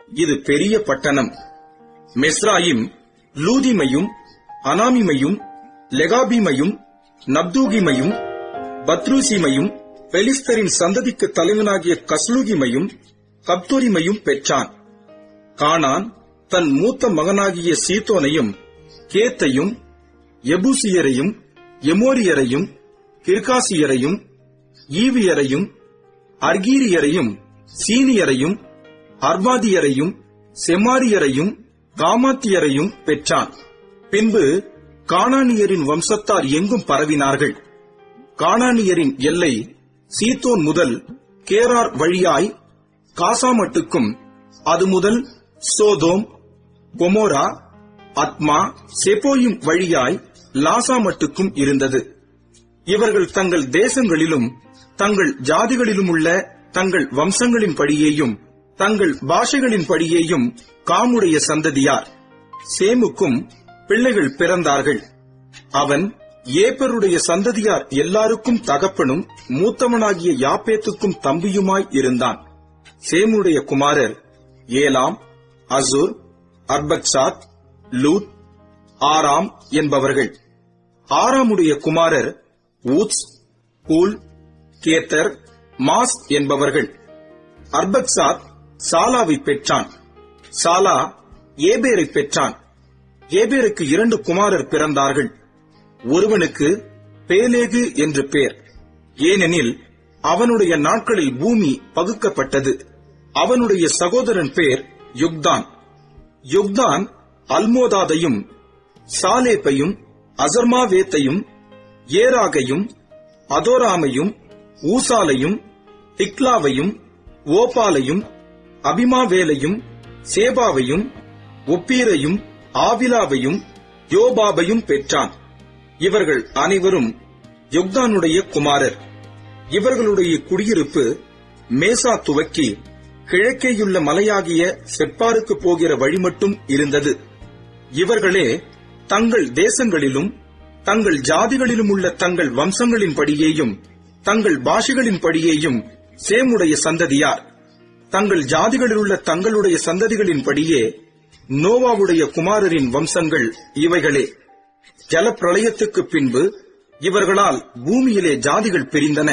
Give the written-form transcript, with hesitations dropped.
இது பெரிய பட்டணம். மெஸ்ராயிம் லூதிமையும் அனாமிமையும் லெகாபீமையும் நப்தூகிமையும் பத்ருசீமையும் பெலிஸ்தரின் சந்ததிக்கு தலைவனாகிய கஸ்லூகிமையும் கப்தோரிமையும் பெற்றான். கானான் தன் மூத்த மகனாகிய சீதோனையும் கேத்தையும் எபூசியரையும் எமோரியரையும் கிர்காசியரையும் ஈவியரையும் அர்கீரியரையும் சீனியரையும் அர்வாதியரையும் செமாரியரையும் காமாத்தியரையும் பெற்றான். பின்பு கானானியரின் வம்சத்தார் எங்கும் பரவினார்கள். கானானியரின் எல்லை சீதோன் முதல் கேரார் வழியாய் காசாமட்டுக்கும், அது முதல் சோதோம் கொமோரா அத்மா செபோயும் வழியாய் லாசாமட்டுக்கும் இருந்தது. இவர்கள் தங்கள் தேசங்களிலும் தங்கள் ஜாதிகளிலும் உள்ள தங்கள் வம்சங்களின் படியேயும் தங்கள் பாஷைகளின் படியேயும் காமுடைய சந்ததியார். சேமுக்கும் பிள்ளைகள் பிறந்தார்கள். அவன் ஏப்பருடைய சந்ததியார் எல்லாருக்கும் தகப்பனும் மூத்தவனாகிய யாப்பேத்துக்கும் தம்பியுமாய் இருந்தான். சேமுடைய குமாரர் ஏலாம், அசூர், அர்பக்சாத், லூத், ஆராம் என்பவர்கள். ஆராமுடைய குமாரர் ஊத்ஸ், கூல், கேத்தர், மாஸ் என்பவர்கள். அர்பக்சாத் சாலாவை பெற்றான். சாலா ஏபேரை பெற்றான். ஏபேருக்கு 2 குமாரர் பிறந்தார்கள். ஒருவனுக்கு பேலேகு என்று பெயர், ஏனெனில் அவனுடைய நாட்களில் பூமி பகுக்கப்பட்டது. அவனுடைய சகோதரன் பேர் யுக்தான். யுக்தான் அல்மோதாதையும் சாலேப்பையும் அசர்மாவேத்தையும் ஏராகையும் அதோராமையும் ஊசாலையும் திக்லாவையும் ஓபாலையும் அபிமாவேலையும் சேபாவையும் ஒப்பீரையும் ஆவிலாவையும் யோபாபையும் பெற்றான். இவர்கள் அனைவரும் யுக்தானுடைய குமாரர். இவர்களுடைய குடியிருப்பு மேசா துவக்கி கிழக்கேயுள்ள மலையாகிய செப்பாருக்கு போகிற வழி மட்டும் இருந்தது. இவர்களே தங்கள் தேசங்களிலும் தங்கள் ஜாதிகளிலும் உள்ள தங்கள் வம்சங்களின் படியேயும் தங்கள் பாஷைகளின் படியேயும் சேமுடைய சந்ததியார். தங்கள் ஜாதிகளில் உள்ள தங்களுடைய சந்ததிகளின் படியே நோவாவுடைய குமாரரின் வம்சங்கள் இவைகளே. ஜலப்பிரளயத்துக்கு பின்பு இவர்களால் பூமியிலே ஜாதிகள் பிரிந்தன.